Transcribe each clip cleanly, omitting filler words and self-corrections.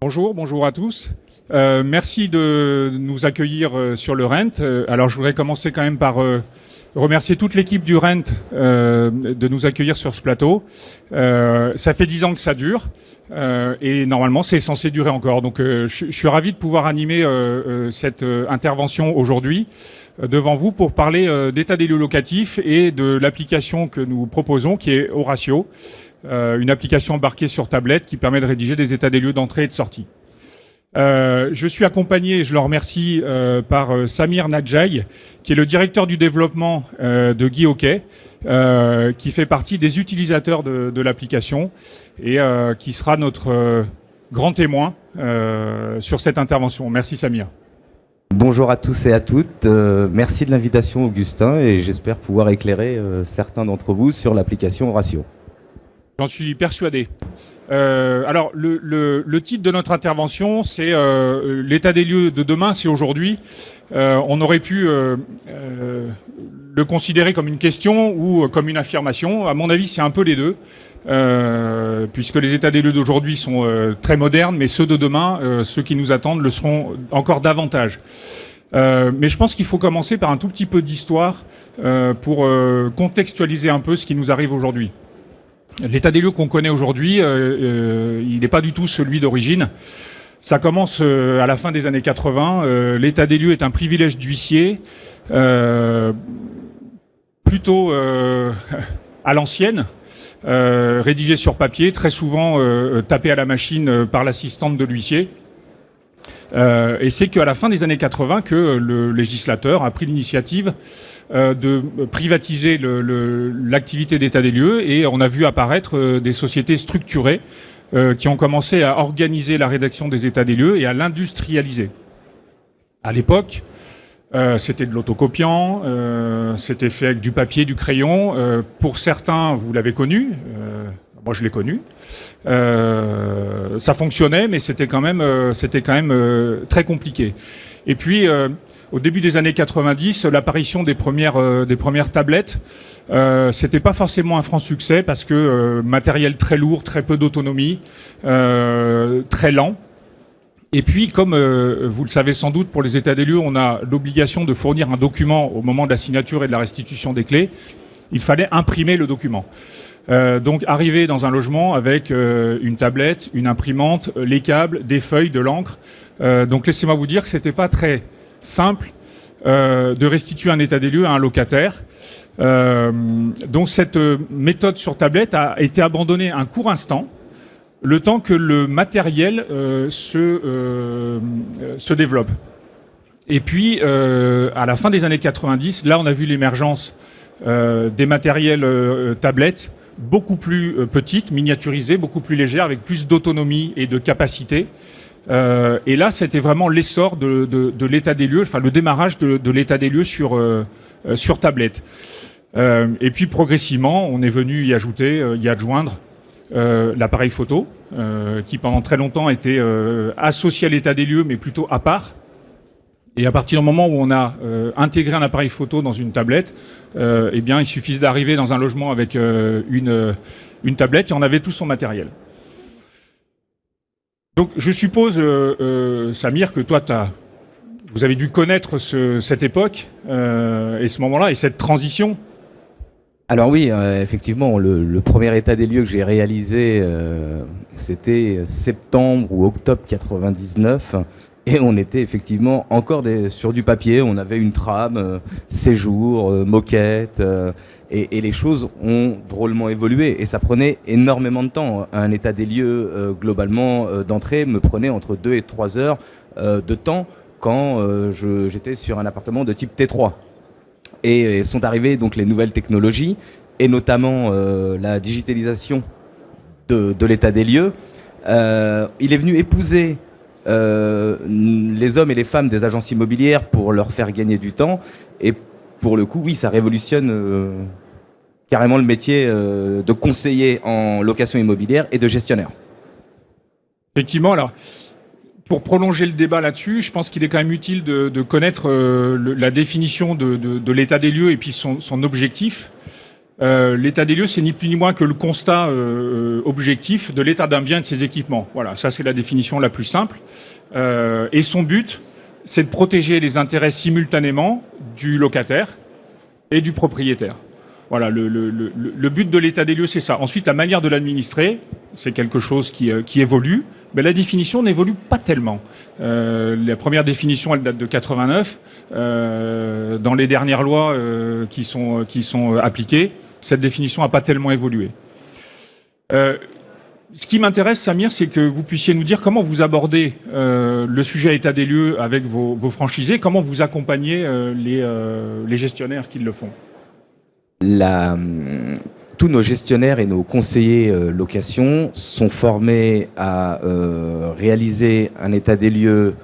Bonjour à tous. Merci de nous accueillir sur le Rent. Alors je voudrais commencer quand même par remercier toute l'équipe du Rent de nous accueillir sur ce plateau. Ça fait 10 ans que ça dure et normalement c'est censé durer encore. Donc je suis ravi de pouvoir animer cette intervention aujourd'hui devant vous pour parler d'état des lieux locatifs et de l'application que nous proposons qui est Horatio. Une application embarquée sur tablette qui permet de rédiger des états des lieux d'entrée et de sortie. Je suis accompagné, et je le remercie, par Samir Nadjaï, qui est le directeur du développement de Guy Hockey, qui fait partie des utilisateurs de l'application et qui sera notre grand témoin sur cette intervention. Merci Samir. Bonjour à tous et à toutes. Merci de l'invitation Augustin et j'espère pouvoir éclairer certains d'entre vous sur l'application Horatio. J'en suis persuadé. Alors, le titre de notre intervention, c'est l'état des lieux de demain, c'est aujourd'hui. On aurait pu le considérer comme une question ou comme une affirmation. À mon avis, c'est un peu les deux, puisque les états des lieux d'aujourd'hui sont très modernes, mais ceux de demain, ceux qui nous attendent, le seront encore davantage. Mais je pense qu'il faut commencer par un tout petit peu d'histoire pour contextualiser un peu ce qui nous arrive aujourd'hui. L'état des lieux qu'on connaît aujourd'hui, il n'est pas du tout celui d'origine. Ça commence à la fin des années 80. L'état des lieux est un privilège d'huissier, plutôt à l'ancienne, rédigé sur papier, très souvent tapé à la machine par l'assistante de l'huissier. Et c'est qu'à la fin des années 80 que le législateur a pris l'initiative de privatiser l'activité d'état des lieux et on a vu apparaître des sociétés structurées qui ont commencé à organiser la rédaction des états des lieux et à l'industrialiser. À l'époque, c'était de l'autocopiant, c'était fait avec du papier, du crayon. Pour certains, vous l'avez connu. Moi, je l'ai connu. Ça fonctionnait, mais c'était quand même très compliqué. Et puis, au début des années 90, l'apparition des premières tablettes, c'était pas forcément un franc succès parce que matériel très lourd, très peu d'autonomie, très lent. Et puis, comme vous le savez sans doute, pour les états des lieux, on a l'obligation de fournir un document au moment de la signature et de la restitution des clés. Il fallait imprimer le document. Donc arriver dans un logement avec une tablette, une imprimante, les câbles, des feuilles, de l'encre. Donc laissez-moi vous dire que c'était pas très simple de restituer un état des lieux à un locataire. Donc cette méthode sur tablette a été abandonnée un court instant, le temps que le matériel se développe. Et puis à la fin des années 90, là on a vu l'émergence des matériels tablettes beaucoup plus petites, miniaturisées, beaucoup plus légères, avec plus d'autonomie et de capacité. Et là, c'était vraiment l'essor de l'état des lieux, enfin le démarrage de l'état des lieux sur tablette. Et puis progressivement, on est venu y adjoindre l'appareil photo, qui pendant très longtemps était associé à l'état des lieux, mais plutôt à part. Et à partir du moment où on a intégré un appareil photo dans une tablette, eh bien, il suffit d'arriver dans un logement avec une tablette et on avait tout son matériel. Donc, je suppose, Samir, que toi, vous avez dû connaître cette époque et ce moment-là et cette transition. Alors oui, effectivement, le premier état des lieux que j'ai réalisé, c'était septembre ou octobre 99. Et on était effectivement encore sur du papier, on avait une trame, séjour, moquette, et les choses ont drôlement évolué. Et ça prenait énormément de temps. Un état des lieux, globalement, d'entrée, me prenait entre 2 et 3 heures de temps quand j'étais sur un appartement de type T3. Et sont arrivées donc les nouvelles technologies, et notamment la digitalisation de l'état des lieux. Il est venu épouser les hommes et les femmes des agences immobilières pour leur faire gagner du temps. Et pour le coup, oui, ça révolutionne carrément le métier de conseiller en location immobilière et de gestionnaire. Effectivement, alors, pour prolonger le débat là-dessus, je pense qu'il est quand même utile de connaître la définition de l'état des lieux et puis son objectif. L'état des lieux, c'est ni plus ni moins que le constat objectif de l'état d'un bien et de ses équipements. Voilà, ça c'est la définition la plus simple. Et son but, c'est de protéger les intérêts simultanément du locataire et du propriétaire. Voilà, le but de l'état des lieux, c'est ça. Ensuite, la manière de l'administrer, c'est quelque chose qui évolue. Mais la définition n'évolue pas tellement. La première définition, elle date de 89. Dans les dernières lois qui sont appliquées, cette définition n'a pas tellement évolué. Ce qui m'intéresse, Samir, c'est que vous puissiez nous dire comment vous abordez le sujet état des lieux avec vos franchisés, comment vous accompagnez les gestionnaires qui le font. Tous nos gestionnaires et nos conseillers location sont formés à réaliser un état des lieux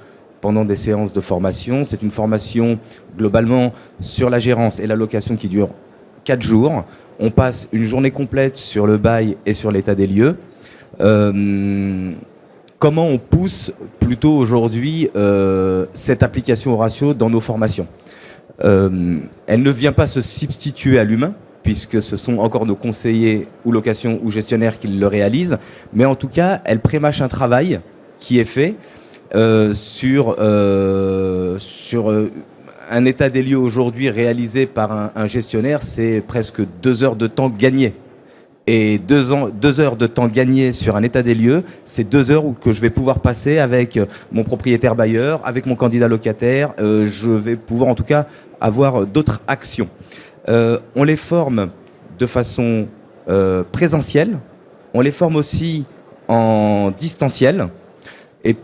pendant des séances de formation. C'est une formation globalement sur la gérance et la location qui dure 4 jours. On passe une journée complète sur le bail et sur l'état des lieux. Comment on pousse plutôt aujourd'hui cette application au ratio dans nos formations ? Elle ne vient pas se substituer à l'humain, puisque ce sont encore nos conseillers ou location ou gestionnaires qui le réalisent, mais en tout cas, elle prémâche un travail qui est fait sur un état des lieux aujourd'hui réalisé par un gestionnaire, c'est presque 2 heures de temps gagné. Et 2 heures de temps gagné sur un état des lieux, c'est 2 heures que je vais pouvoir passer avec mon propriétaire bailleur, avec mon candidat locataire. Je vais pouvoir en tout cas avoir d'autres actions. On les forme de façon présentielle, on les forme aussi en distanciel. Et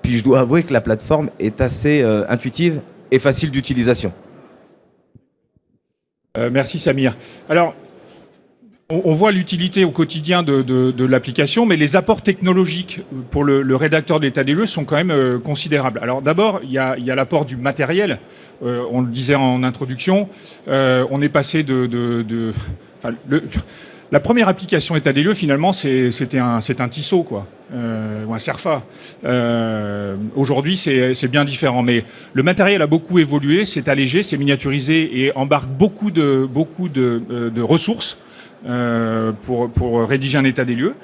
puis je dois avouer que la plateforme est assez intuitive et facile d'utilisation. Merci Samir. Alors, on voit l'utilité au quotidien de l'application, mais les apports technologiques pour le rédacteur de l'état des lieux sont quand même considérables. Alors d'abord, il y a l'apport du matériel. On le disait en introduction, on est passé la première application état des lieux, finalement, c'est un Tissot, quoi, ou un Cerfa. Aujourd'hui, c'est bien différent, mais le matériel a beaucoup évolué, c'est allégé, c'est miniaturisé et embarque beaucoup de ressources. Pour rédiger un état des lieux.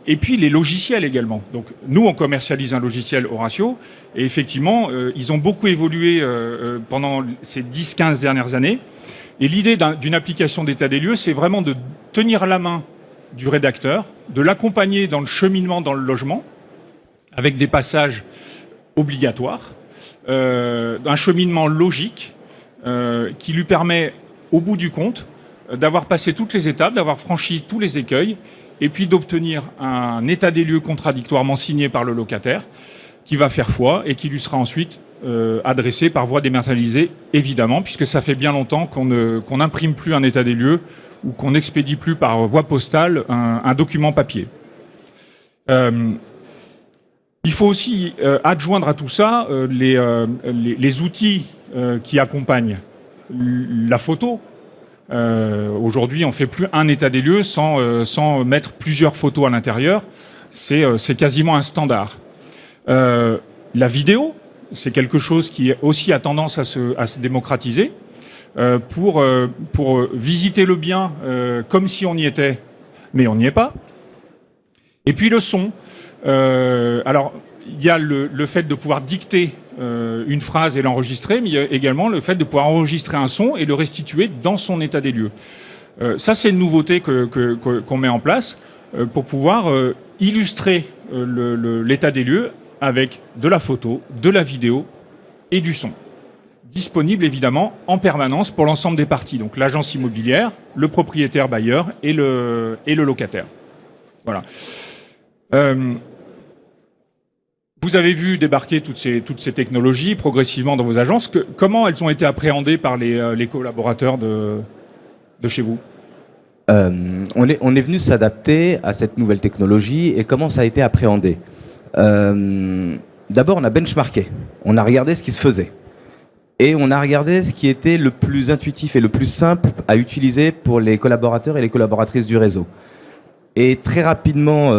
Et puis les logiciels également. Donc nous, on commercialise un logiciel Horatio, et effectivement, ils ont beaucoup évolué pendant ces 10-15 dernières années. Et l'idée d'une application d'état des lieux, c'est vraiment de tenir la main du rédacteur, de l'accompagner dans le cheminement dans le logement, avec des passages obligatoires, un cheminement logique qui lui permet, au bout du compte, d'avoir passé toutes les étapes, d'avoir franchi tous les écueils, et puis d'obtenir un état des lieux contradictoirement signé par le locataire, qui va faire foi et qui lui sera ensuite adressé par voie dématérialisée, évidemment, puisque ça fait bien longtemps qu'on n'imprime plus un état des lieux ou qu'on n'expédie plus par voie postale un document papier. Il faut aussi adjoindre à tout ça les outils qui accompagnent la photo. Aujourd'hui, on ne fait plus un état des lieux sans mettre plusieurs photos à l'intérieur. C'est quasiment un standard. La vidéo, c'est quelque chose qui aussi a tendance à se démocratiser pour visiter le bien comme si on y était, mais on n'y est pas. Et puis le son. Alors, il y a le fait de pouvoir dicter une phrase et l'enregistrer, mais il y a également le fait de pouvoir enregistrer un son et le restituer dans son état des lieux. Ça, c'est une nouveauté qu'on met en place pour pouvoir illustrer l'état des lieux avec de la photo, de la vidéo et du son. Disponible évidemment en permanence pour l'ensemble des parties, donc l'agence immobilière, le propriétaire bailleur et le locataire. Voilà. Vous avez vu débarquer toutes ces technologies progressivement dans vos agences. Comment elles ont été appréhendées par les collaborateurs de chez vous ? On est venu s'adapter à cette nouvelle technologie et comment ça a été appréhendé. D'abord, on a benchmarké. On a regardé ce qui se faisait. Et on a regardé ce qui était le plus intuitif et le plus simple à utiliser pour les collaborateurs et les collaboratrices du réseau. Et très rapidement,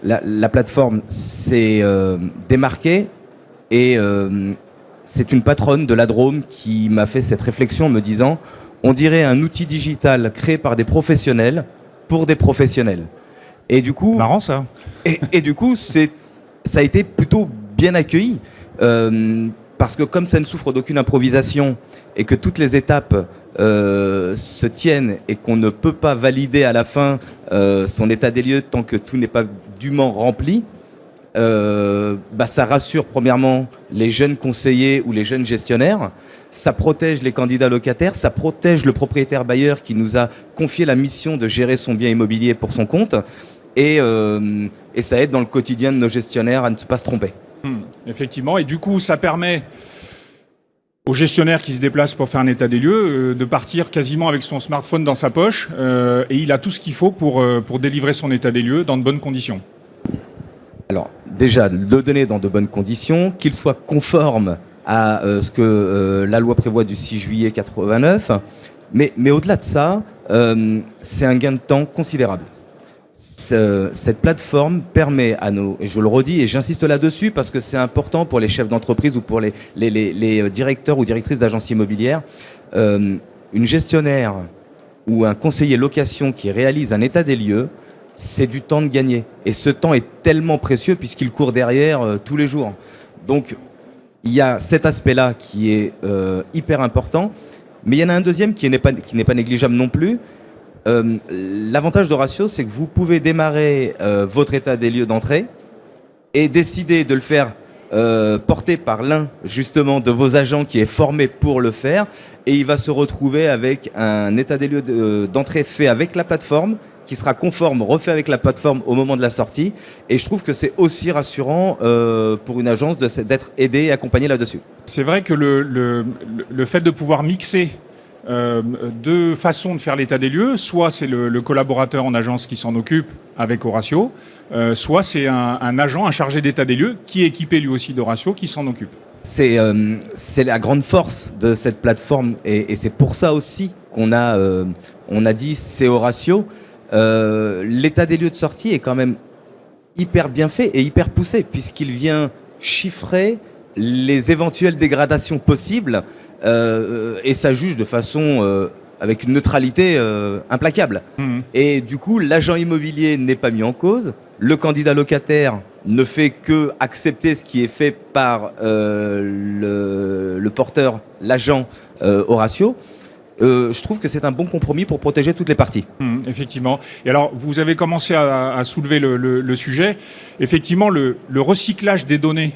la plateforme s'est démarquée et c'est une patronne de la Drôme qui m'a fait cette réflexion en me disant on dirait un outil digital créé par des professionnels pour des professionnels. Et du coup, Marrant ça. et du coup, ça a été plutôt bien accueilli. Parce que comme ça ne souffre d'aucune improvisation et que toutes les étapes se tiennent et qu'on ne peut pas valider à la fin son état des lieux tant que tout n'est pas dûment rempli, ça rassure premièrement les jeunes conseillers ou les jeunes gestionnaires, ça protège les candidats locataires, ça protège le propriétaire bailleur qui nous a confié la mission de gérer son bien immobilier pour son compte et ça aide dans le quotidien de nos gestionnaires à ne pas se tromper. Effectivement, et du coup ça permet au gestionnaire qui se déplace pour faire un état des lieux de partir quasiment avec son smartphone dans sa poche et il a tout ce qu'il faut pour délivrer son état des lieux dans de bonnes conditions. Alors déjà, le donner dans de bonnes conditions, qu'il soit conforme à ce que la loi prévoit du 6 juillet 89, mais au-delà de ça, c'est un gain de temps considérable. Cette plateforme permet à nos, et je le redis et j'insiste là-dessus parce que c'est important pour les chefs d'entreprise ou pour les directeurs ou directrices d'agences immobilières, une gestionnaire ou un conseiller location qui réalise un état des lieux, c'est du temps de gagner. Et ce temps est tellement précieux puisqu'il court derrière tous les jours. Donc il y a cet aspect-là qui est hyper important, mais il y en a un deuxième qui n'est pas négligeable non plus. L'avantage d'Horatio, c'est que vous pouvez démarrer votre état des lieux d'entrée et décider de le faire porter par l'un justement de vos agents qui est formé pour le faire, et il va se retrouver avec un état des lieux d'entrée fait avec la plateforme, qui sera conforme, refait avec la plateforme au moment de la sortie, et je trouve que c'est aussi rassurant pour une agence d'être aidée et accompagnée là-dessus. C'est vrai que le fait de pouvoir mixer deux façons de faire l'état des lieux, soit c'est le collaborateur en agence qui s'en occupe avec Horatio, soit c'est un agent, un chargé d'état des lieux qui est équipé lui aussi d'Horatio qui s'en occupe. C'est la grande force de cette plateforme et c'est pour ça aussi qu'on a dit c'est Horatio. L'état des lieux de sortie est quand même hyper bien fait et hyper poussé puisqu'il vient chiffrer les éventuelles dégradations possibles et ça juge de façon avec une neutralité implacable. Et du coup, l'agent immobilier n'est pas mis en cause, le candidat locataire ne fait que accepter ce qui est fait par le porteur, l'agent Horatio. Je trouve que c'est un bon compromis pour protéger toutes les parties. Effectivement. Et alors, vous avez commencé à soulever le sujet. Effectivement, le recyclage des données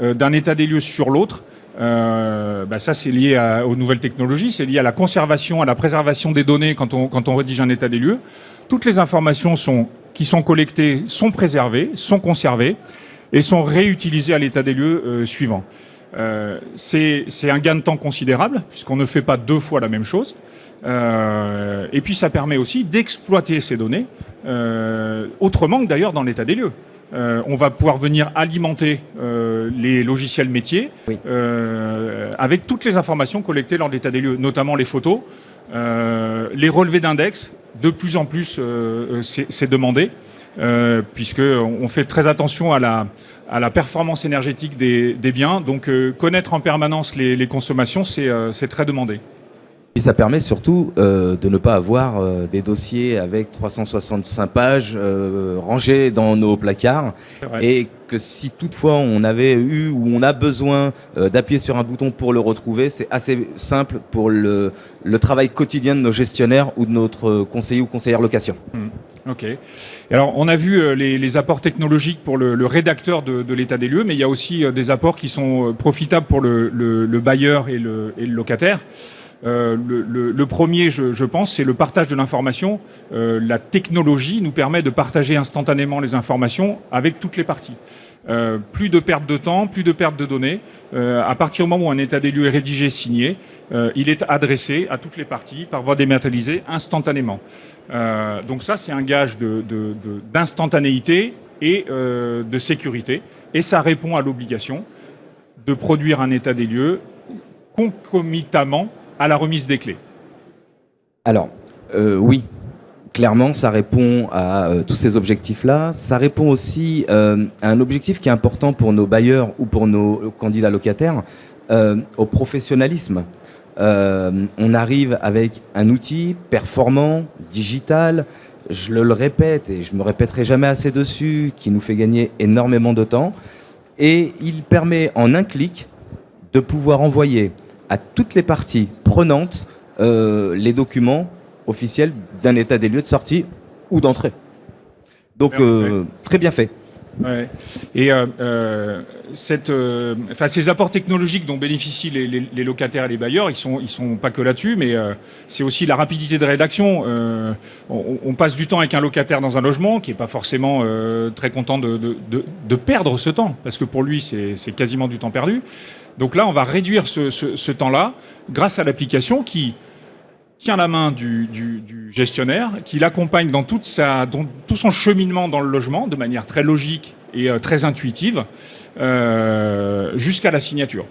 d'un état des lieux sur l'autre, ça c'est lié aux nouvelles technologies, c'est lié à la conservation, à la préservation des données quand on rédige un état des lieux. Toutes les informations qui sont collectées sont préservées, sont conservées et sont réutilisées à l'état des lieux suivant. C'est un gain de temps considérable puisqu'on ne fait pas deux fois la même chose. Et puis ça permet aussi d'exploiter ces données autrement que d'ailleurs dans l'état des lieux. On va pouvoir venir alimenter les logiciels métiers avec toutes les informations collectées lors de l'état des lieux, notamment les photos, les relevés d'index. De plus en plus, c'est demandé, puisqu'on fait très attention à la performance énergétique des biens. Donc connaître en permanence les consommations, c'est très demandé. Puis ça permet surtout de ne pas avoir des dossiers avec 365 pages rangés dans nos placards. Et que si toutefois on avait eu ou on a besoin d'appuyer sur un bouton pour le retrouver, c'est assez simple pour le travail quotidien de nos gestionnaires ou de notre conseiller ou conseillère location. Ok. Et alors on a vu les apports technologiques pour le rédacteur de l'état des lieux, mais il y a aussi des apports qui sont profitables pour le bailleur et le locataire. Le premier, je pense, c'est le partage de l'information. La technologie nous permet de partager instantanément les informations avec toutes les parties. Plus de perte de temps, plus de perte de données. À partir du moment où un état des lieux est rédigé, signé, il est adressé à toutes les parties par voie dématérialisée instantanément. Donc ça, c'est un gage d'instantanéité et de sécurité. Et ça répond à l'obligation de produire un état des lieux concomitamment à la remise des clés. Alors, oui, clairement, ça répond à tous ces objectifs-là. Ça répond aussi à un objectif qui est important pour nos bailleurs ou pour nos candidats locataires, au professionnalisme. On arrive avec un outil performant, digital, je le répète et je me répéterai jamais assez dessus, qui nous fait gagner énormément de temps. Et il permet en un clic de pouvoir envoyer à toutes les parties prenantes les documents officiels d'un état des lieux de sortie ou d'entrée. Donc très bien fait. Ouais. Et ces apports technologiques dont bénéficient les locataires et les bailleurs, ils sont pas que là-dessus, mais c'est aussi la rapidité de rédaction. On passe du temps avec un locataire dans un logement qui est pas forcément très content de perdre ce temps, parce que pour lui c'est quasiment du temps perdu. Donc là, on va réduire ce temps-là grâce à l'application qui tient la main du gestionnaire, qui l'accompagne dans tout son cheminement dans le logement, de manière très logique et très intuitive, jusqu'à la signature.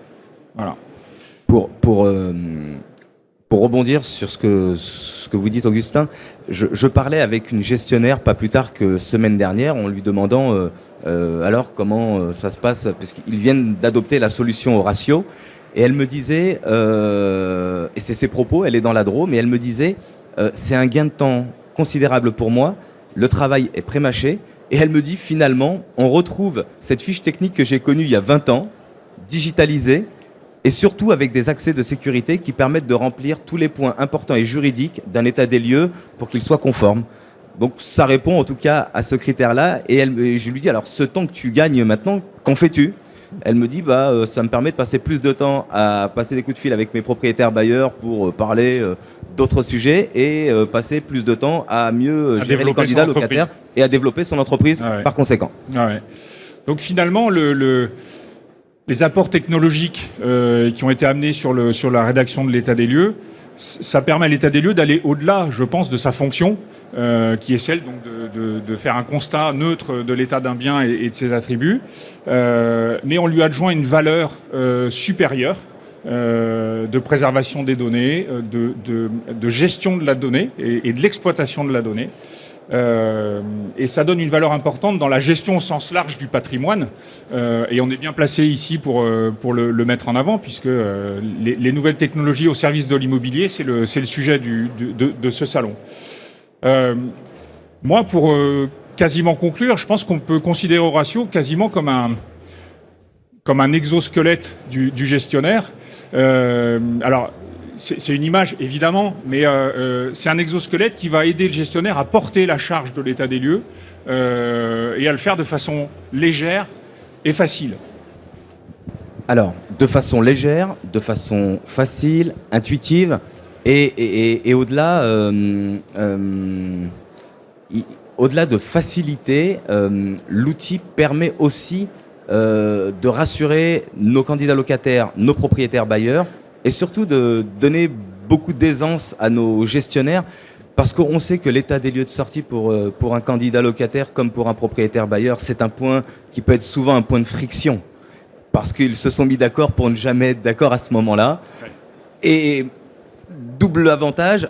Voilà. Pour rebondir sur ce que vous dites, Augustin, je parlais avec une gestionnaire pas plus tard que semaine dernière, en lui demandant alors comment ça se passe, puisqu'ils viennent d'adopter la solution Horatio. Et elle me disait, et c'est ses propos, elle est dans la Drôme, et elle me disait, c'est un gain de temps considérable pour moi, le travail est prémâché, et elle me dit finalement, on retrouve cette fiche technique que j'ai connue il y a 20 ans, digitalisée, et surtout avec des accès de sécurité qui permettent de remplir tous les points importants et juridiques d'un état des lieux pour qu'il soit conforme. Donc ça répond en tout cas à ce critère-là, et je lui dis, alors ce temps que tu gagnes maintenant, qu'en fais-tu ? Elle me dit, ça me permet de passer plus de temps à passer des coups de fil avec mes propriétaires bailleurs pour parler d'autres sujets et passer plus de temps à mieux gérer les candidats locataires et à développer son entreprise par conséquent. Ah ouais. Donc finalement, les apports technologiques qui ont été amenés sur la rédaction de l'état des lieux, ça permet à l'état des lieux d'aller au-delà, je pense, de sa fonction, qui est celle donc de faire un constat neutre de l'état d'un bien et de ses attributs, mais on lui adjoint une valeur supérieure de préservation des données, de gestion de la donnée et de l'exploitation de la donnée. Et ça donne une valeur importante dans la gestion au sens large du patrimoine, et on est bien placé ici pour le mettre en avant, puisque les nouvelles technologies au service de l'immobilier, c'est le sujet de ce salon. Moi, pour quasiment conclure, je pense qu'on peut considérer Horatio quasiment comme un exosquelette du gestionnaire. Alors, c'est une image, évidemment, mais c'est un exosquelette qui va aider le gestionnaire à porter la charge de l'état des lieux et à le faire de façon légère et facile. Alors, de façon légère, de façon facile, intuitive, et au-delà, au-delà de facilité, l'outil permet aussi de rassurer nos candidats locataires, nos propriétaires bailleurs, et surtout de donner beaucoup d'aisance à nos gestionnaires, parce qu'on sait que l'état des lieux de sortie pour un candidat locataire comme pour un propriétaire bailleur, c'est un point qui peut être souvent un point de friction, parce qu'ils se sont mis d'accord pour ne jamais être d'accord à ce moment-là. Ouais. Et double avantage,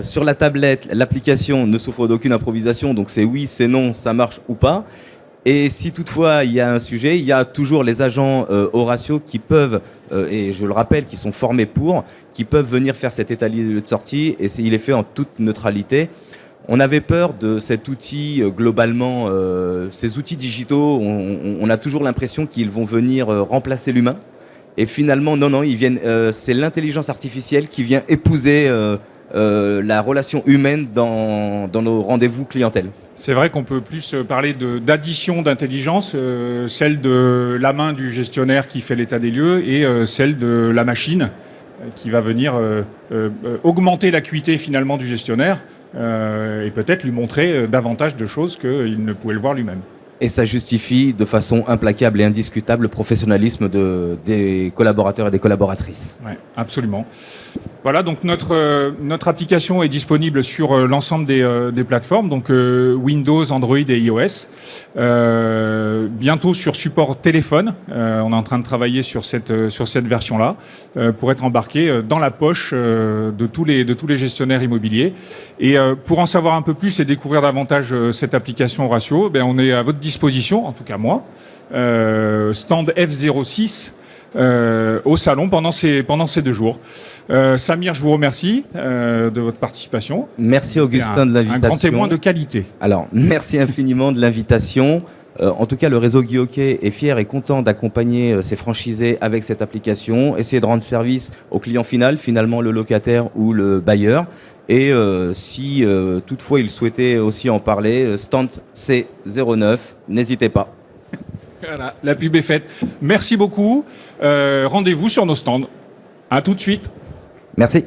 sur la tablette, l'application ne souffre d'aucune improvisation, donc c'est oui, c'est non, ça marche ou pas. Et si toutefois il y a un sujet, il y a toujours les agents Horatio qui peuvent, et je le rappelle, qui sont formés qui peuvent venir faire cet état des lieux de sortie, et il est fait en toute neutralité. On avait peur de cet outil, globalement, ces outils digitaux, on a toujours l'impression qu'ils vont venir remplacer l'humain. Et finalement, non, ils viennent. C'est l'intelligence artificielle qui vient épouser la relation humaine dans nos rendez-vous clientèle. C'est vrai qu'on peut plus parler d'addition d'intelligence, celle de la main du gestionnaire qui fait l'état des lieux et celle de la machine qui va venir augmenter l'acuité finalement du gestionnaire et peut-être lui montrer davantage de choses qu'il ne pouvait le voir lui-même. Et ça justifie de façon implacable et indiscutable le professionnalisme des collaborateurs et des collaboratrices. Oui, absolument. Voilà, donc notre application est disponible sur l'ensemble des plateformes, donc Windows, Android et iOS. Bientôt sur support téléphone. On est en train de travailler sur cette version-là pour être embarqué dans la poche de tous les gestionnaires immobiliers. Et pour en savoir un peu plus et découvrir davantage cette application Horatio, on est à votre disposition, en tout cas moi. Stand F06 au salon pendant ces 2 jours. Samir, je vous remercie de votre participation. Merci Augustin de l'invitation. Un grand témoin de qualité. Alors, merci infiniment de l'invitation. En tout cas, le réseau Guy Hockey est fier et content d'accompagner ses franchisés avec cette application, essayer de rendre service au client final, finalement le locataire ou le bailleur. Et si toutefois il souhaitait aussi en parler, stand C09, n'hésitez pas. Voilà, la pub est faite. Merci beaucoup. Rendez-vous sur nos stands. À tout de suite. Merci.